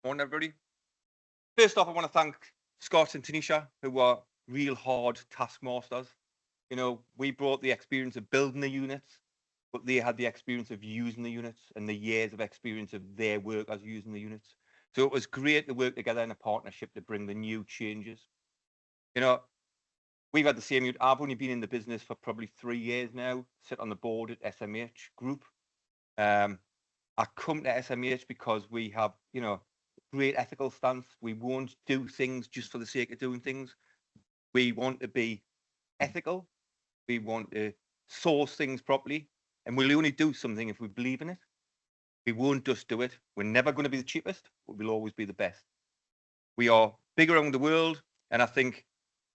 Morning, everybody. First off, I want to thank Scott and Tanisha, who are real hard taskmasters. We brought the experience of building the units, but they had the experience of using the units and the years of experience of their workers using the units. So it was great to work together in a partnership to bring the new changes. We've had the same unit. I've only been in the business for probably 3 years now, sit on the board at SMH Group. I come to SMH because we have, great ethical stance. We won't do things just for the sake of doing things. We want to be ethical. We want to source things properly, and we'll only do something if we believe in it. We won't just do it. We're never going to be the cheapest, but we'll always be the best. We are big around the world, and I think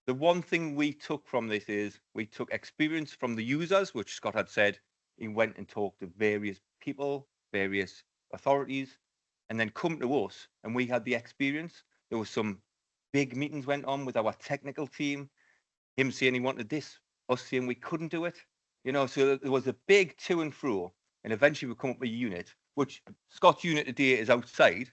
the one thing we took from this is we took experience from the users, which Scott had said. He went and talked to various people, various authorities, and then come to us, and we had the experience. There was some big meetings went on with our technical team, him saying he wanted this, us saying we couldn't do it, so there was a big to and fro, and eventually we come up with a unit, which Scott's unit today is outside,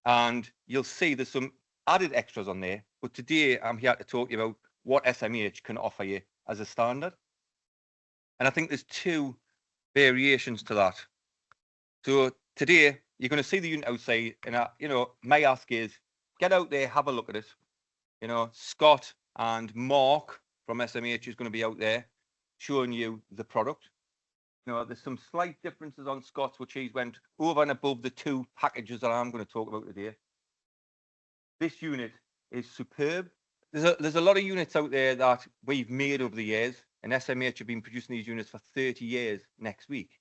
and you'll see there's some added extras on there, but today I'm here to talk to you about what SMH can offer you as a standard. And I think there's two variations to that. So today you're going to see the unit outside, and my ask is get out there, have a look at it. Scott and Mark from SMH is going to be out there showing you the product. There's some slight differences on Scott's, which he's went over and above the two packages that I'm going to talk about today. This unit is superb. There's a lot of units out there that we've made over the years, and SMH have been producing these units for 30 years next week.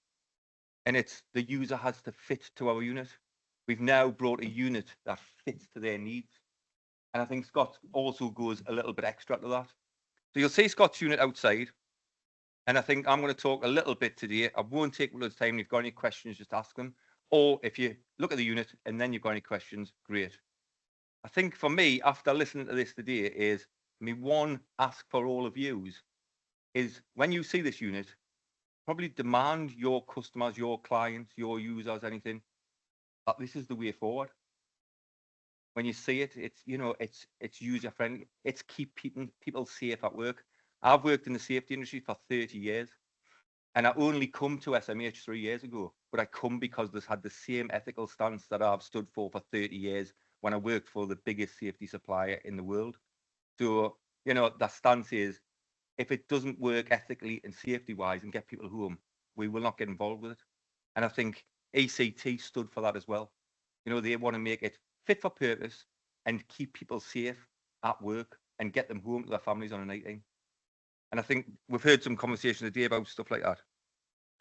And it's the user has to fit to our unit. We've now brought a unit that fits to their needs. And I think Scott also goes a little bit extra to that. So you'll see Scott's unit outside. And I think I'm going to talk a little bit today. I won't take a lot of time. If you've got any questions, just ask them. Or if you look at the unit and then you've got any questions, great. I think for me, after listening to this today, is me one ask for all of yous is when you see this unit, probably demand your customers, your clients, your users, anything, that this is the way forward. When you see it, it's user friendly. It's keep people safe at work. I've worked in the safety industry for 30 years, and I only come to SMH 3 years ago. But I come because this had the same ethical stance that I've stood for 30 years when I worked for the biggest safety supplier in the world. So, that stance is, if it doesn't work ethically and safety-wise and get people home, we will not get involved with it. And I think ECT stood for that as well. They want to make it fit for purpose and keep people safe at work and get them home to their families on a night time. And I think we've heard some conversation today about stuff like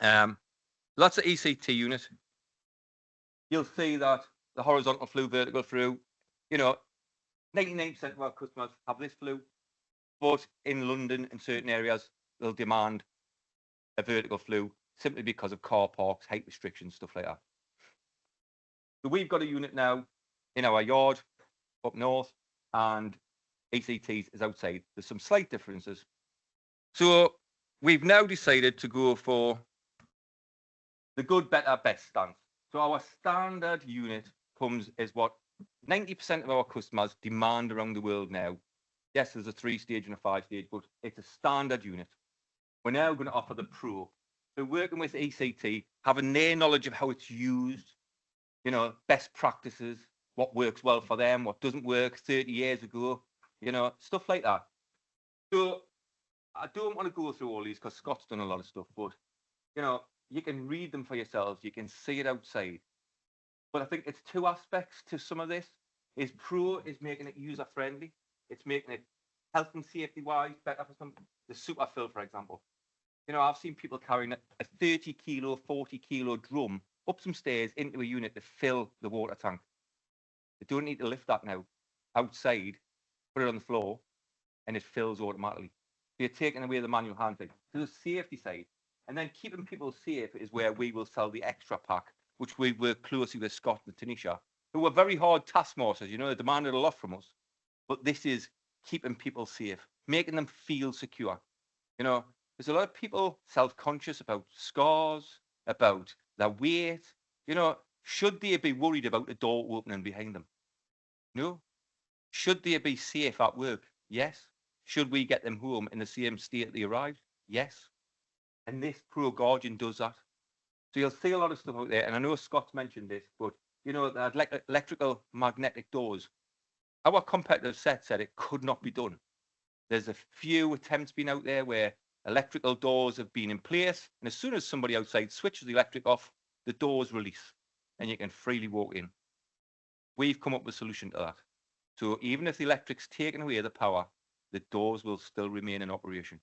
that. Lots of ECT units. You'll see that the horizontal flue, vertical flue, 99% of our customers have this flue, but in London, in certain areas, they'll demand a vertical flue simply because of car parks, height restrictions, stuff like that. So we've got a unit now in our yard up north, and ECT's is outside. There's some slight differences. So we've now decided to go for the good, better, best stance. So our standard unit comes as what 90% of our customers demand around the world now. Yes, there's a 3-stage and a 5-stage, but it's a standard unit. We're now going to offer the Pro. So working with ECT, having their knowledge of how it's used, best practices, what works well for them, what doesn't work 30 years ago, stuff like that. So I don't want to go through all these because Scott's done a lot of stuff, but, you can read them for yourselves. You can see it outside. But I think it's two aspects to some of this. Is Pro is making it user-friendly. It's making it health and safety-wise better for some. The super fill, for example. I've seen people carrying a 30 kilo, 40 kilo drum up some stairs into a unit to fill the water tank. They don't need to lift that now. Outside, put it on the floor, and it fills automatically. So you're taking away the manual handling. So the safety side. And then keeping people safe is where we will sell the extra pack, which we work closely with Scott and Tanisha, who are very hard taskmasters. They demanded a lot from us. But this is keeping people safe, making them feel secure. There's a lot of people self-conscious about scars, about their weight. Should they be worried about the door opening behind them? No. Should they be safe at work? Yes. Should we get them home in the same state they arrived? Yes. And this Pro Guardian does that. So you'll see a lot of stuff out there. And I know Scott's mentioned this, but you know, that electrical magnetic doors. Our competitive set said it could not be done. There's a few attempts been out there where electrical doors have been in place. And as soon as somebody outside switches the electric off, the doors release and you can freely walk in. We've come up with a solution to that. So even if the electric's taken away the power, the doors will still remain in operation.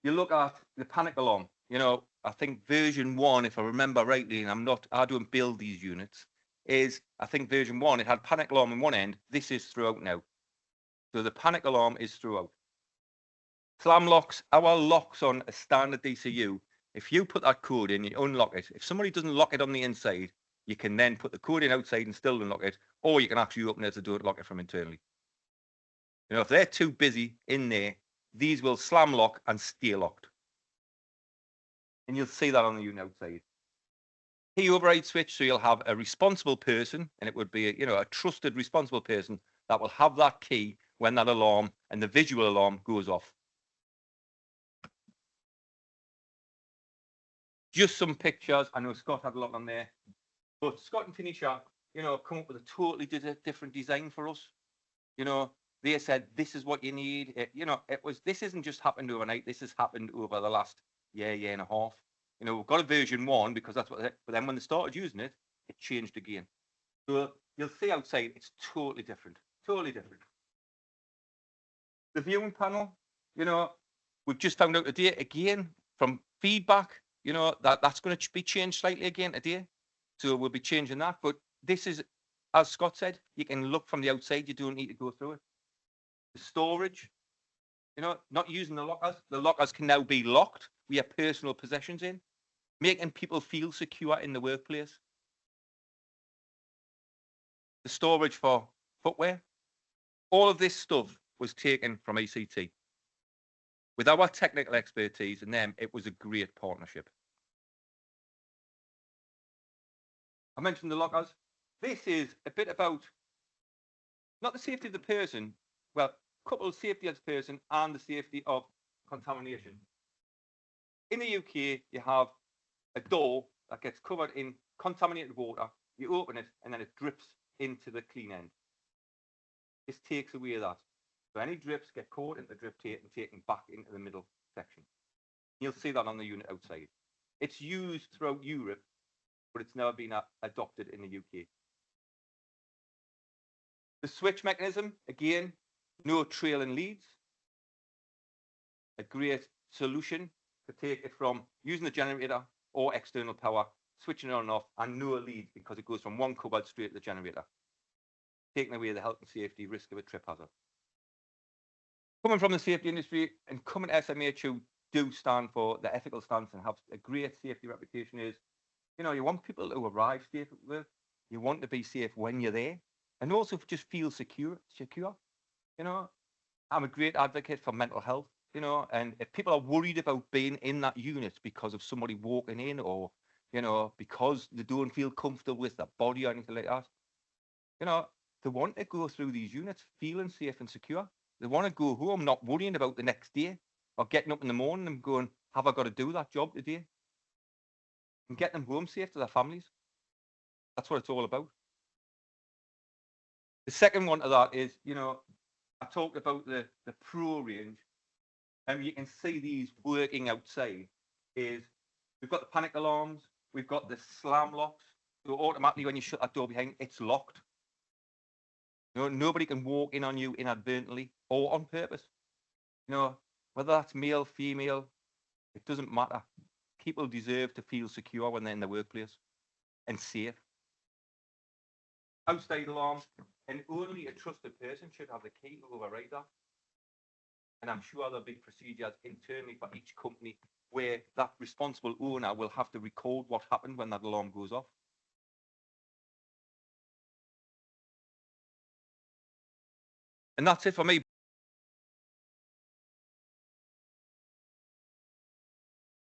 You look at the panic alarm, you know, I think version 1, if I remember rightly, and I don't build these units, is I think version 1, it had panic alarm on one end. This is throughout now. So the panic alarm is throughout. Slam locks, our locks on a standard DCU, if you put that code in, you unlock it. If somebody doesn't lock it on the inside, you can then put the code in outside and still unlock it, or you can actually open it as a door to lock it from internally. You know, if they're too busy in there, these will slam lock and stay locked. And you'll see that on the unit outside. Key override switch, so you'll have a responsible person, and it would be a trusted responsible person that will have that key when that alarm and the visual alarm goes off. Just some pictures. I know Scott had a lot on there, but Scott and Finisher, come up with a totally different design for us. They said, this is what you need. This isn't just happened overnight. This has happened over the last year and a half. We've got a version 1 because that's what, but then when they started using it, it changed again. So you'll see outside, it's totally different, totally different. The viewing panel, we've just found out today, again, from feedback, that's going to be changed slightly again today. So we'll be changing that. But this is, as Scott said, you can look from the outside. You don't need to go through it. The storage, not using the lockers. The lockers can now be locked. We have personal possessions in, making people feel secure in the workplace. The storage for footwear. All of this stuff was taken from ECT. With our technical expertise and them, it was a great partnership. I mentioned the lockers. This is a bit about not the safety of the person, well, couple of safety of the person and the safety of contamination. In the UK, you have a door that gets covered in contaminated water. You open it and then it drips into the clean end. This takes away that. So any drips get caught in the drip tape and taken back into the middle section. You'll see that on the unit outside. It's used throughout Europe, but it's never been adopted in the UK. The switch mechanism, again, no trailing leads. A great solution to take it from using the generator or external power, switching it on and off, and no leads because it goes from one cupboard straight to the generator, taking away the health and safety risk of a trip hazard. Coming from the safety industry and coming to SMH, who do stand for the ethical stance and have a great safety reputation, is, you want people to arrive safe at work. You want to be safe when you're there, and also just feel secure. I'm a great advocate for mental health, and if people are worried about being in that unit because of somebody walking in or, because they don't feel comfortable with their body or anything like that, they want to go through these units feeling safe and secure. They want to go home not worrying about the next day or getting up in the morning and going, have I got to do that job today? And get them home safe to their families. That's what it's all about. The second one of that is, I talked about the Pro range, and you can see these working outside. We've got the panic alarms, we've got the slam locks, so automatically when you shut that door behind, it's locked. Nobody can walk in on you inadvertently or on purpose. Whether that's male, female, it doesn't matter. People deserve to feel secure when they're in the workplace and safe. Outside alarm, and only a trusted person should have the key to override that. And I'm sure there'll be procedures internally for each company where that responsible owner will have to record what happened when that alarm goes off. And that's it for me.